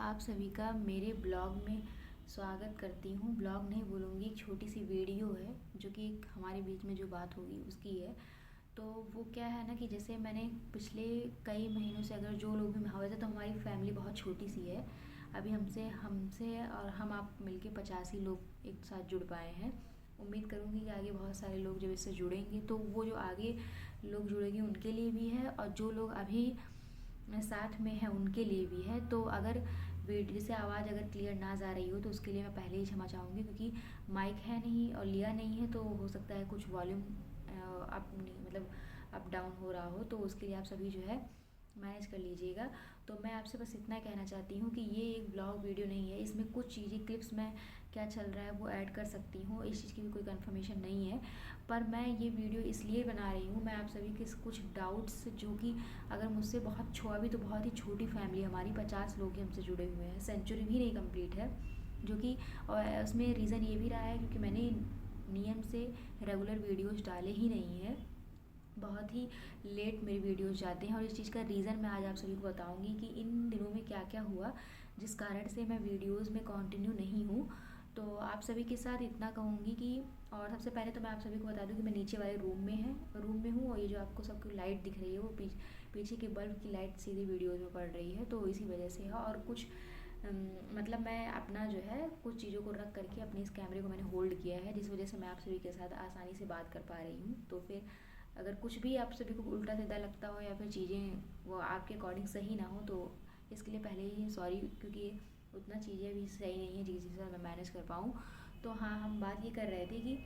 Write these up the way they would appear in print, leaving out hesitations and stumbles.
आप सभी का मेरे ब्लॉग में स्वागत करती हूँ। ब्लॉग नहीं बोलूँगी, एक छोटी सी वीडियो है जो कि एक हमारे बीच में जो बात होगी उसकी है। तो वो क्या है ना कि जैसे मैंने पिछले कई महीनों से अगर जो लोग भी वैसे तो हमारी फैमिली बहुत छोटी सी है। अभी हमसे हमसे और हम आप मिलके 85 लोग एक साथ जुड़ पाए हैं। उम्मीद करूँगी कि आगे बहुत सारे लोग जब इससे जुड़ेंगे तो वो जो आगे लोग जुड़ेंगे उनके लिए भी है, और जो लोग अभी साथ में है उनके लिए भी है। तो अगर वीडियो से आवाज़ अगर क्लियर ना जा रही हो तो उसके लिए मैं पहले ही क्षमा चाहूँगी, क्योंकि माइक है नहीं और लिया नहीं है, तो हो सकता है कुछ वॉल्यूम अप नहीं, मतलब अप डाउन हो रहा हो, तो उसके लिए आप सभी जो है मैनेज कर लीजिएगा। तो मैं आपसे बस इतना कहना चाहती हूँ कि ये एक ब्लॉग वीडियो नहीं है, इसमें कुछ चीज़ें क्लिप्स में क्या चल रहा है वो ऐड कर सकती हूँ, इस चीज़ की भी कोई कंफर्मेशन नहीं है। पर मैं ये वीडियो इसलिए बना रही हूँ, मैं आप सभी के कुछ डाउट्स जो कि अगर मुझसे बहुत अभी तो बहुत ही छोटी फैमिली हमारी 50 लोग ही हमसे जुड़े हुए हैं, सेंचुरी भी नहीं कंप्लीट है, जो कि और उसमें रीज़न ये भी रहा है क्योंकि मैंने नियम से रेगुलर वीडियोज़ डाले ही नहीं हैं। बहुत ही लेट मेरे वीडियोज़ जाते हैं, और इस चीज़ का रीज़न मैं आज आप सभी को बताऊंगी कि इन दिनों में क्या क्या हुआ जिस कारण से मैं वीडियोज़ में कंटिन्यू नहीं हूँ। तो आप सभी के साथ इतना कहूँगी कि, और सबसे पहले तो मैं आप सभी को बता दूँ कि मैं नीचे वाले रूम में हूँ, और ये जो आपको सबको लाइट दिख रही है वो पीछे के बल्ब की लाइट सीधी वीडियोज़ में पड़ रही है, तो इसी वजह से है। और कुछ मतलब मैं अपना जो है कुछ चीज़ों को रख करके अपने इस कैमरे को मैंने होल्ड किया है, जिस वजह से मैं आप सभी के साथ आसानी से बात कर पा रही हूँ। तो फिर अगर कुछ भी आप सभी को उल्टा सीधा लगता हो या फिर चीज़ें वो आपके अकॉर्डिंग सही ना हो तो इसके लिए पहले ही सॉरी, क्योंकि उतना चीज़ें भी सही नहीं है जिससे मैं मैनेज कर पाऊँ। तो हाँ, हम बात ये कर रहे थे कि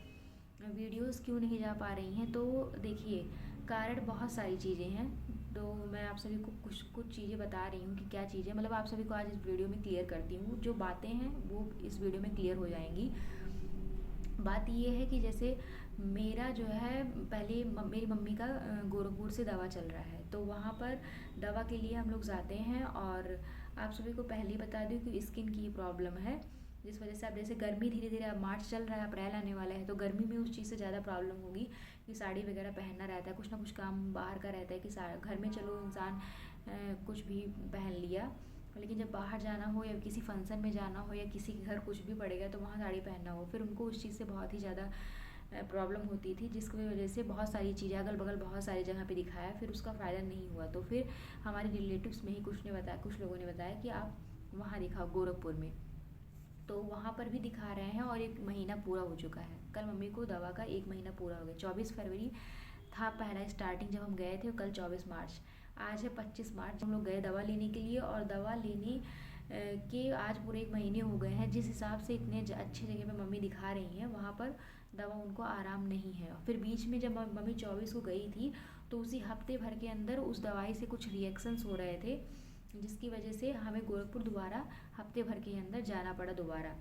वीडियोस क्यों नहीं जा पा रही हैं। तो देखिए, कारण बहुत सारी चीज़ें हैं, तो मैं आप सभी को कुछ चीज़ें बता रही हूँ कि क्या चीज़ें, मतलब आप सभी को आज इस वीडियो में क्लियर करती हूँ। जो बातें हैं वो इस वीडियो में क्लियर हो जाएंगी। बात ये है कि जैसे मेरा जो है पहले मेरी मम्मी का गोरखपुर से दवा चल रहा है, तो वहाँ पर दवा के लिए हम लोग जाते हैं। और आप सभी को पहले ही बता दूँ कि स्किन की प्रॉब्लम है, जिस वजह से अब जैसे गर्मी धीरे धीरे, अब मार्च चल रहा है, अप्रैल आने वाला है, तो गर्मी में उस चीज़ से ज़्यादा प्रॉब्लम होगी कि साड़ी वगैरह पहनना रहता है, कुछ ना कुछ काम बाहर का रहता है कि घर में चलो इंसान कुछ भी पहन लिया, लेकिन जब बाहर जाना हो या किसी फंक्शन में जाना हो या किसी के घर कुछ भी पड़ेगा तो वहाँ साड़ी पहनना हो, फिर उनको उस चीज़ से बहुत ही ज़्यादा प्रॉब्लम होती थी, जिसकी वजह से बहुत सारी चीज़ें अगल बगल बहुत सारी जगह पे दिखाया, फिर उसका फ़ायदा नहीं हुआ। तो फिर हमारे रिलेटिव्स में ही कुछ लोगों ने बताया कि आप वहाँ दिखाओ गोरखपुर में, तो वहाँ पर भी दिखा रहे हैं, और 1 महीना पूरा हो चुका है। कल मम्मी को दवा का 1 महीना पूरा हो गया। 24 फरवरी था पहला स्टार्टिंग जब हम गए थे, कल 24 मार्च, आज है 25 मार्च। हम लोग गए दवा लेने के लिए, और दवा लेने के आज पूरे 1 महीने हो गए हैं। जिस हिसाब से इतने अच्छी जगह पे मम्मी दिखा रही हैं, वहाँ पर दवा उनको आराम नहीं है। फिर बीच में जब मम्मी 24 को गई थी तो उसी हफ्ते भर के अंदर उस दवाई से कुछ रिएक्शंस हो रहे थे, जिसकी वजह से हमें गोरखपुर दोबारा हफ्ते भर के अंदर जाना पड़ा दोबारा।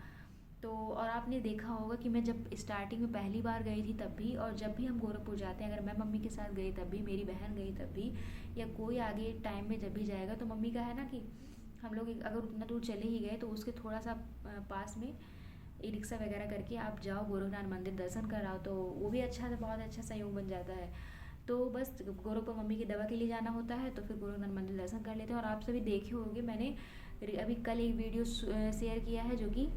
तो और आपने देखा होगा कि मैं जब स्टार्टिंग में पहली बार गई थी तब भी, और जब भी हम गोरखपुर जाते हैं, अगर मैं मम्मी के साथ गई तब भी, मेरी बहन गई तब भी, या कोई आगे टाइम में जब भी जाएगा, तो मम्मी का है ना कि हम लोग अगर उतना दूर चले ही गए तो उसके थोड़ा सा पास में ई रिक्शा वगैरह करके आप जाओ गोरखनाथ मंदिर दर्शन कराओ, तो वो भी अच्छा से बहुत अच्छा संयोग बन जाता है। तो बस गोरखपुर मम्मी की दवा के लिए जाना होता है, तो फिर गोरखनाथ मंदिर दर्शन कर लेते हैं। और आप सभी देखे होंगे, मैंने अभी कल एक वीडियो शेयर किया है जो कि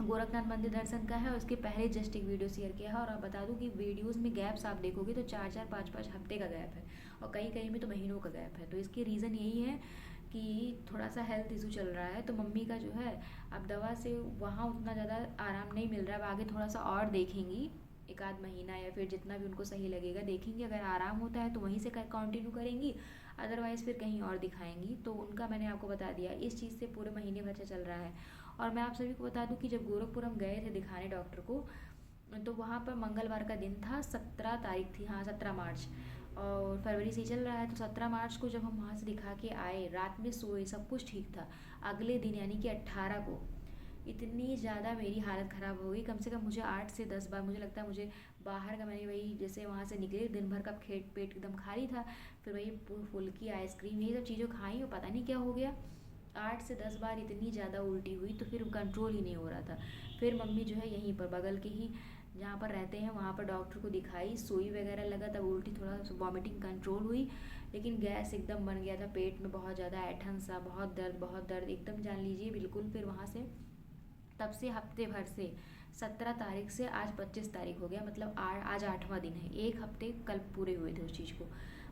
गोरखनाथ मंदिर दर्शन का है, और उसके पहले जस्ट एक वीडियो शेयर किया है। और आप बता दूं कि वीडियोस में गैप्स आप देखोगे तो 4-4 5-5 हफ्ते का गैप है, और कई कई में तो महीनों का गैप है। तो इसके रीज़न यही है कि थोड़ा सा हेल्थ इशू चल रहा है, तो मम्मी का जो है अब दवा से वहाँ उतना ज़्यादा आराम नहीं मिल रहा है। अब आगे थोड़ा सा और देखेंगी, 1 आध महीना या फिर जितना भी उनको सही लगेगा देखेंगे, अगर आराम होता है तो वहीं से कंटिन्यू करेंगी, अदरवाइज़ फिर कहीं और दिखाएंगी। तो उनका मैंने आपको बता दिया, इस चीज़ से पूरे महीने भर से चल रहा है। और मैं आप सभी को बता दूं कि जब गोरखपुर हम गए थे दिखाने डॉक्टर को, तो वहाँ पर मंगलवार का दिन था, 17 तारीख थी, हाँ 17 मार्च, और फरवरी से ही चल रहा है। तो 17 मार्च को जब हम वहाँ से दिखा के आए, रात में सोए, सब कुछ ठीक था। अगले दिन यानी कि 18 को इतनी ज़्यादा मेरी हालत ख़राब हो गई, कम से कम मुझे 8 से 10 बार, मुझे लगता है मुझे बाहर का, मैंने वही जैसे वहाँ से निकले दिन भर का पेट एकदम खाली था, फिर वही फुल्की आइसक्रीम यही सब चीज़ें खाई, और पता नहीं क्या हो गया, 8 से 10 बार इतनी ज़्यादा उल्टी हुई, तो फिर कंट्रोल ही नहीं हो रहा था। फिर मम्मी जो है यहीं पर बगल के ही जहाँ पर रहते हैं वहाँ पर डॉक्टर को दिखाई, सुई वगैरह लगा, तब उल्टी थोड़ा वॉमिटिंग कंट्रोल हुई। लेकिन गैस एकदम बन गया था, पेट में बहुत ज़्यादा ऐंठन सा, बहुत दर्द एकदम जान लीजिए बिल्कुल। फिर वहाँ से तब से हफ्ते भर से 17 तारीख से आज 25 तारीख हो गया, मतलब आज 8वां दिन है। एक हफ्ते कल पूरे हुए थे उस चीज़ को।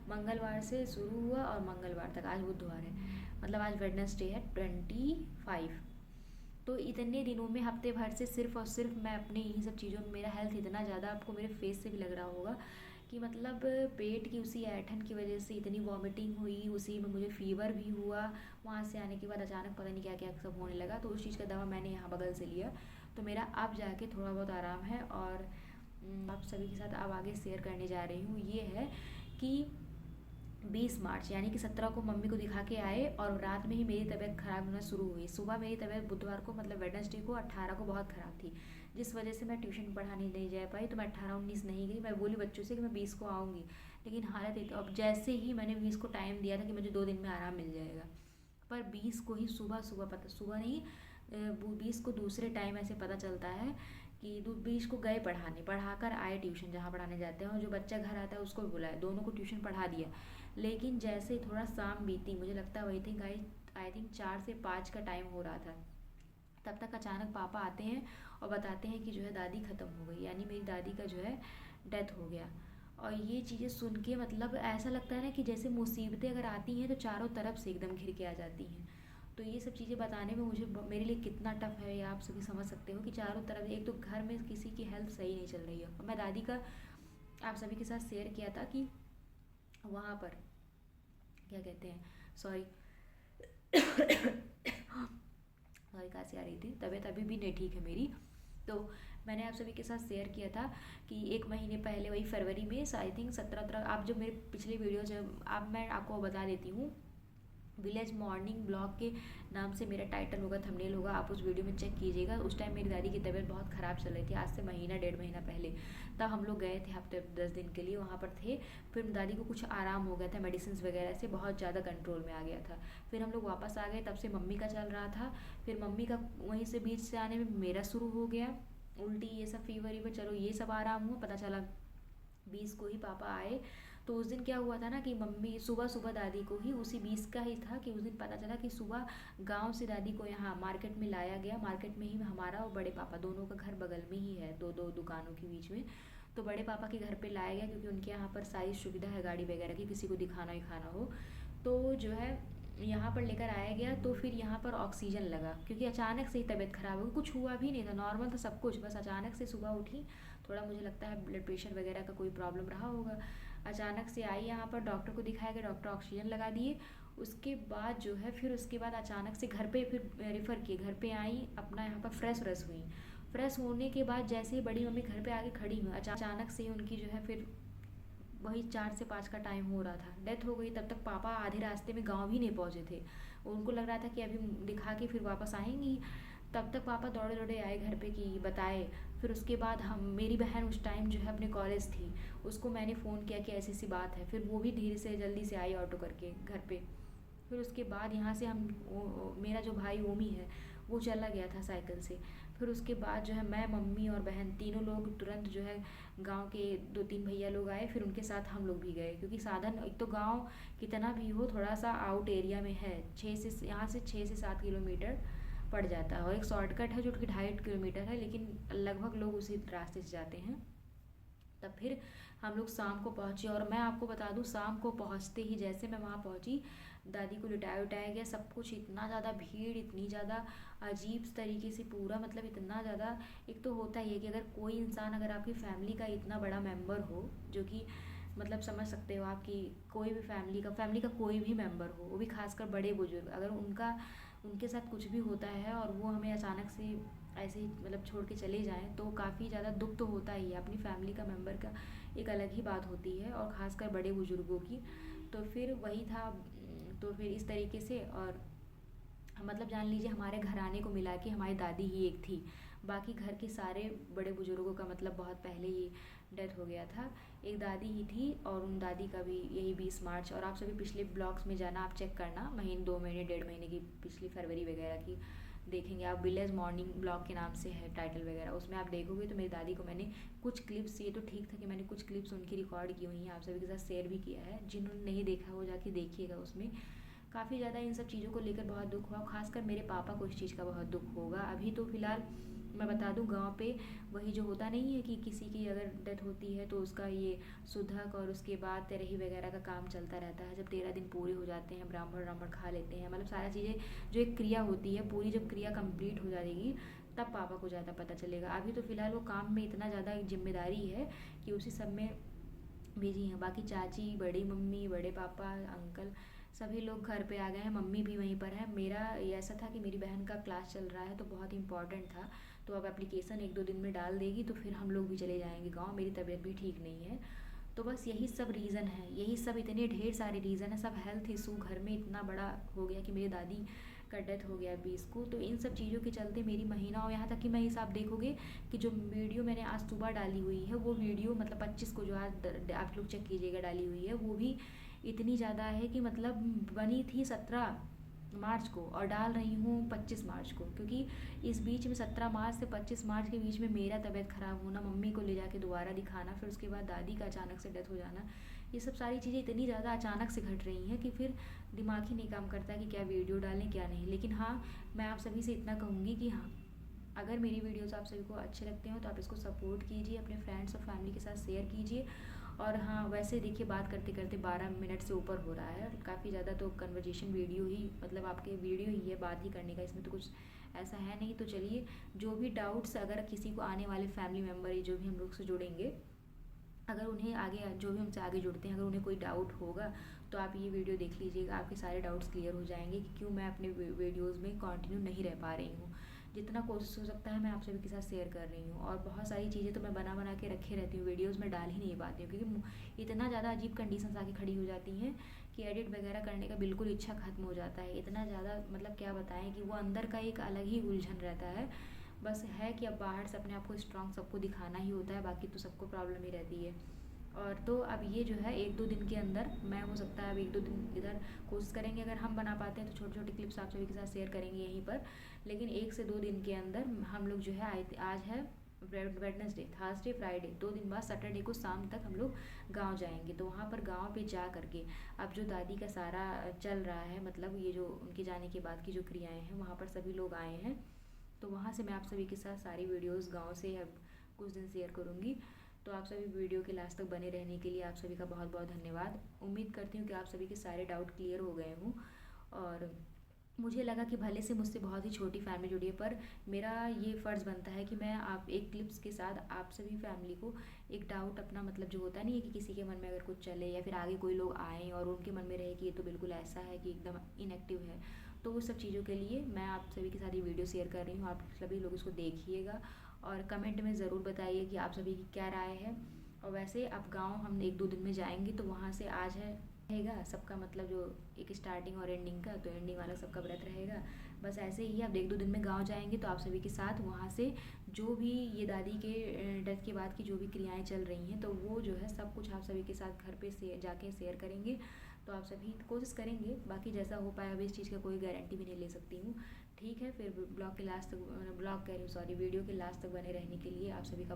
मंगलवार से शुरू हुआ और मंगलवार तक, आज बुधवार है, मतलब आज वेडनेसडे है 25। तो इतने दिनों में हफ्ते भर से सिर्फ और सिर्फ मैं अपने इन्हीं सब चीज़ों में, मेरा हेल्थ इतना ज़्यादा, आपको मेरे फेस से भी लग रहा होगा कि मतलब पेट की उसी ऐंठन की वजह से इतनी वॉमिटिंग हुई, उसी में मुझे फीवर भी हुआ। वहाँ से आने के बाद अचानक पता नहीं क्या क्या सब होने लगा, तो उस चीज़ का दवा मैंने यहाँ बगल से लिया, तो मेरा अब जाके थोड़ा बहुत आराम है। और आप सभी के साथ अब आगे शेयर करने जा रही हूँ, ये है कि 20 मार्च यानी कि 17 को मम्मी को दिखा के आए और रात में ही मेरी तबीयत ख़राब होना शुरू हुई। सुबह मेरी तबीयत बुधवार को, मतलब वेडनेसडे को 18 को बहुत ख़राब थी, जिस वजह से मैं ट्यूशन पढ़ाने नहीं जा पाई। तो मैं 18-19 नहीं गई। मैं बोली बच्चों से कि मैं 20 को आऊँगी, लेकिन हालत तो अब जैसे ही मैंने 20 को टाइम दिया था कि मुझे 2 दिन में आराम मिल जाएगा, पर 20 को ही सुबह सुबह, पता सुबह नहीं, 20 को दूसरे टाइम ऐसे पता चलता है कि 20 को गए पढ़ाने, पढ़ा कर आए ट्यूशन जहाँ पढ़ाने जाते हैं, और जो बच्चा घर आता है उसको भी बुलाया, दोनों को ट्यूशन पढ़ा दिया। लेकिन जैसे ही थोड़ा शाम बीती, मुझे लगता है वही थी गाइस, आई थिंक 4 से 5 का टाइम हो रहा था, तब तक अचानक पापा आते हैं और बताते हैं कि जो है दादी ख़त्म हो गई, यानी मेरी दादी का जो है डेथ हो गया। और ये चीज़ें सुन के मतलब ऐसा लगता है ना कि जैसे मुसीबतें अगर आती हैं तो चारों तरफ से एकदम घिर के आ जाती हैं। तो ये सब चीज़ें बताने में मुझे, मेरे लिए कितना टफ है ये आप सभी समझ सकते हो कि चारों तरफ, एक तो घर में किसी की हेल्थ सही नहीं चल रही है। और मैं दादी का आप सभी के साथ शेयर किया था कि वहाँ पर क्या कहते हैं, सॉरी सॉरी खांसी आ रही थी, तबीयत अभी भी नहीं ठीक है मेरी। तो मैंने आप सभी के साथ शेयर किया था कि 1 महीने पहले, वही फरवरी में आई थिंक 17 आप जो मेरे पिछले वीडियो, जब आप, मैं आपको बता देती हूँ, विलेज मॉर्निंग ब्लॉग के नाम से मेरा टाइटल होगा, थंबनेल होगा, आप उस वीडियो में चेक कीजिएगा। उस टाइम मेरी दादी की तबीयत बहुत ख़राब चल रही थी, आज से महीना 1.5 महीना पहले। तब हम लोग गए थे हफ्ते 10 दिन के लिए, वहाँ पर थे। फिर दादी को कुछ आराम हो गया था, मेडिसिन वगैरह से बहुत ज़्यादा कंट्रोल में आ गया था। फिर हम लोग वापस आ गए, तब से मम्मी का चल रहा था। फिर मम्मी का वहीं से बीच से आने में मेरा शुरू हो गया, उल्टी ये सब, फीवर वीवर, चलो ये सब आराम हुआ। पता चला 20 को ही पापा आए। तो उस दिन क्या हुआ था ना कि मम्मी सुबह सुबह, दादी को ही उसी 20 का ही था कि उस दिन पता चला कि सुबह गांव से दादी को यहाँ मार्केट में लाया गया। मार्केट में ही हमारा और बड़े पापा दोनों का घर बगल में ही है, दो दो दुकानों के बीच में। तो बड़े पापा के घर पे लाया गया क्योंकि उनके यहाँ पर सारी सुविधा है गाड़ी वगैरह की, किसी को दिखाना ही खाना हो तो जो है यहाँ पर लेकर आया गया। तो फिर यहाँ पर ऑक्सीजन लगा, क्योंकि अचानक से ही तबीयत ख़राब हो गई, कुछ हुआ भी नहीं था, नॉर्मल था सब कुछ, बस अचानक से सुबह उठी, थोड़ा मुझे लगता है ब्लड प्रेशर वगैरह का कोई प्रॉब्लम रहा होगा। अचानक से आई यहाँ पर, डॉक्टर को दिखाया गया, डॉक्टर ऑक्सीजन लगा दिए। उसके बाद जो है फिर उसके बाद अचानक से घर पे फिर रेफ़र किए, घर पे आई, अपना यहाँ पर फ्रेश हुई। फ्रेश होने के बाद जैसे ही बड़ी मम्मी घर पे आके खड़ी हुई, अचानक से ही उनकी जो है फिर वही 4 से 5 का टाइम हो रहा था, डेथ हो गई। तब तक पापा आधे रास्ते में गांव भी नहीं पहुंचे थे, उनको लग रहा था कि अभी दिखा के फिर वापस आएंगी। तब तक पापा दौड़े दौड़े आए घर पे कि बताए। फिर उसके बाद हम, मेरी बहन उस टाइम जो है अपने कॉलेज थी, उसको मैंने फ़ोन किया कि ऐसी सी बात है, फिर वो भी धीरे से जल्दी से आई ऑटो करके घर पे। फिर उसके बाद यहाँ से हम, मेरा जो भाई ओमी है वो चला गया था साइकिल से। फिर उसके बाद जो है मैं, मम्मी और बहन तीनों लोग तुरंत जो है गांव के 2-3 भैया लोग आए, फिर उनके साथ हम लोग भी गए, क्योंकि साधन, एक तो गांव कितना भी हो थोड़ा सा आउट एरिया में है, 6 से 7 किलोमीटर पड़ जाता है, और एक शॉर्टकट है जो कि 2.5 किलोमीटर है, लेकिन लगभग लोग उसी रास्ते से जाते हैं। तब फिर हम लोग शाम को पहुँचे, और मैं आपको बता दूँ शाम को पहुँचते ही जैसे मैं वहाँ पहुँची, दादी को लिटाया उटाया गया, सब कुछ, इतना ज़्यादा भीड़, इतनी ज़्यादा अजीब तरीके से पूरा, मतलब इतना ज़्यादा। एक तो होता ही है कि अगर कोई इंसान, अगर आपकी फैमिली का इतना बड़ा मेंबर हो, जो कि मतलब समझ सकते हो आप कि कोई भी फैमिली का कोई भी मेंबर हो, वो भी खासकर बड़े बुजुर्ग, अगर उनके साथ कुछ भी होता है और वो हमें अचानक से ऐसे ही मतलब छोड़ के चले जाएं, तो काफ़ी ज़्यादा दुख तो होता ही है। अपनी फैमिली का मेंबर का एक अलग ही बात होती है, और ख़ासकर बड़े बुजुर्गों की। तो फिर वही था, तो फिर इस तरीके से, और मतलब जान लीजिए हमारे घराने को मिला के हमारी दादी ही एक थी, बाकी घर के सारे बड़े बुजुर्गों का मतलब बहुत पहले ही डेथ हो गया था। एक दादी ही थी, और उन दादी का भी यही 20 मार्च। और आप सभी पिछले ब्लॉग्स में जाना, आप चेक करना, 2 महीने 1.5 महीने की पिछली फरवरी वगैरह की, देखेंगे आप, विलेज मॉर्निंग ब्लॉग के नाम से है टाइटल वगैरह, उसमें आप देखोगे तो मेरी दादी को मैंने कुछ क्लिप्स, ये तो ठीक था कि मैंने कुछ क्लिप्स उनकी रिकॉर्ड की हुई हैं, आप सभी के साथ शेयर भी किया है। जिन्होंने नहीं देखा वो जाके देखिएगा, उसमें काफ़ी ज़्यादा इन सब चीज़ों को लेकर बहुत दुख हुआ, खासकर मेरे पापा को इस चीज़ का बहुत दुख होगा। अभी तो फ़िलहाल मैं बता दूं, गांव पे वही जो होता नहीं है कि किसी की अगर डेथ होती है तो उसका ये सुधक और उसके बाद तेरही वगैरह का काम चलता रहता है। जब 13 दिन पूरे हो जाते हैं, ब्राह्मण ब्राह्मण खा लेते हैं, मतलब सारा चीज़ें जो एक क्रिया होती है पूरी, जब क्रिया कंप्लीट हो जाएगी तब पापा को ज़्यादा पता चलेगा। अभी तो फ़िलहाल वो काम में इतना ज़्यादा जिम्मेदारी है कि उसी सब में बिजी हैं। बाकी चाची, बड़ी मम्मी, बड़े पापा, अंकल सभी लोग घर पे आ गए हैं, मम्मी भी वहीं पर है। मेरा ये ऐसा था कि मेरी बहन का क्लास चल रहा है तो बहुत इंपॉर्टेंट था, तो अब एप्लीकेशन 1-2 दिन में डाल देगी तो फिर हम लोग भी चले जाएंगे गाँव। मेरी तबीयत भी ठीक नहीं है, तो बस यही सब रीज़न है, यही सब इतने ढेर सारे रीज़न है। सब हेल्थ इशू घर में इतना बड़ा हो गया कि मेरी दादी का डेथ हो गया 20 को, तो इन सब चीज़ों के चलते मेरी महीना, और यहाँ तक कि मैं हिसाब आप देखोगे कि जो वीडियो मैंने आज सुबह डाली हुई है वो वीडियो मतलब 25 को जो आज आप लोग चेक कीजिएगा डाली हुई है, वो भी इतनी ज़्यादा है कि मतलब बनी थी 17 मार्च को और डाल रही हूँ 25 मार्च को, क्योंकि इस बीच में 17 मार्च से 25 मार्च के बीच में मेरा तबीयत ख़राब होना, मम्मी को ले जाके दोबारा दिखाना, फिर उसके बाद दादी का अचानक से डेथ हो जाना, ये सब सारी चीज़ें इतनी ज़्यादा अचानक से घट रही हैं कि फिर दिमाग ही नहीं काम करता कि क्या वीडियो डालें क्या नहीं। लेकिन हाँ, मैं आप सभी से इतना कहूँगी कि हाँ, अगर मेरी वीडियोस आप सभी को अच्छे लगते हो तो आप इसको सपोर्ट कीजिए, अपने फ्रेंड्स और फैमिली के साथ शेयर कीजिए। और हाँ, वैसे देखिए बात करते करते 12 मिनट से ऊपर हो रहा है, काफ़ी ज़्यादा तो कन्वर्जेशन वीडियो ही, मतलब आपके वीडियो ही है बात ही करने का, इसमें तो कुछ ऐसा है नहीं। तो चलिए, जो भी डाउट्स अगर किसी को आने वाले फैमिली मेम्बर जो भी हम लोग से जुड़ेंगे, अगर उन्हें आगे जो भी हमसे आगे जुड़ते हैं अगर उन्हें कोई डाउट होगा तो आप ये वीडियो देख लीजिएगा, आपके सारे डाउट्स क्लियर हो जाएंगे कि क्यों मैं अपने वीडियोज़ में कंटिन्यू नहीं रह पा रही हूँ। जितना कोशिश हो सकता है मैं आप सभी के साथ शेयर कर रही हूँ, और बहुत सारी चीज़ें तो मैं बना बना के रखे रहती हूँ, वीडियोज़ में डाल ही नहीं पाती हूँ क्योंकि इतना ज़्यादा अजीब कंडीशन आके खड़ी हो जाती हैं कि एडिट वगैरह करने का बिल्कुल इच्छा खत्म हो जाता है। इतना ज़्यादा मतलब क्या बताएं कि वो अंदर का एक अलग ही उलझन रहता है। बस है कि अब बाहर से अपने आप को स्ट्रांग सबको दिखाना ही होता है, बाकी तो सबको प्रॉब्लम ही रहती है। और तो अब ये जो है 1-2 दिन के अंदर मैं, हो सकता है अब 1-2 दिन इधर कोशिश करेंगे, अगर हम बना पाते हैं तो छोटी छोटी क्लिप्स आप सभी के साथ शेयर करेंगे यहीं पर। लेकिन 1 से 2 दिन के अंदर हम लोग जो है, आज है वेडनेसडे, थर्सडे, फ्राइडे, 2 दिन बाद सैटरडे को शाम तक हम लोग गांव जाएंगे। तो वहाँ पर गांव पे जा करके अब जो दादी का सारा चल रहा है, मतलब ये जो उनके जाने के बाद की जो क्रियाएँ हैं, वहाँ पर सभी लोग आए हैं, तो वहाँ से मैं आप सभी के साथ सारी वीडियोज़ गाँव से अब कुछ दिन शेयर करूँगी। तो आप सभी वीडियो के लास्ट तक बने रहने के लिए आप सभी का बहुत बहुत धन्यवाद। उम्मीद करती हूँ कि आप सभी के सारे डाउट क्लियर हो गए हों, और मुझे लगा कि भले से मुझसे बहुत ही छोटी फैमिली जुड़ी है, पर मेरा ये फ़र्ज़ बनता है कि मैं आप एक क्लिप्स के साथ आप सभी फैमिली को एक डाउट अपना, मतलब जो होता नहीं है कि किसी के मन में अगर कुछ चले या फिर आगे कोई लोग आएँ और उनके मन में रहे कि ये तो बिल्कुल ऐसा है कि एकदम इनएक्टिव है, तो वो सब चीज़ों के लिए मैं आप सभी के साथ ये वीडियो शेयर कर रही हूँ। आप सभी लोग इसको देखिएगा और कमेंट में ज़रूर बताइए कि आप सभी की क्या राय है। और वैसे अब गाँव हम 1-2 दिन में जाएंगे, तो वहाँ से आज है रहेगा सबका, मतलब जो एक स्टार्टिंग और एंडिंग का, तो एंडिंग वाला सबका व्रत रहेगा। बस ऐसे ही अब 1-2 दिन में गांव जाएंगे तो आप सभी के साथ वहाँ से जो भी ये दादी के डेथ के बाद की जो भी क्रियाएं चल रही हैं, तो वो जो है सब कुछ आप सभी के साथ घर पे से जाके शेयर करेंगे। तो आप सभी कोशिश करेंगे, बाकी जैसा हो पाया, अब इस चीज़ का कोई गारंटी भी नहीं ले सकती हूँ। ठीक है, फिर ब्लॉग के लास्ट तक, ब्लॉग कह रही हूँ सॉरी, वीडियो के लास्ट तक बने रहने के लिए आप सभी का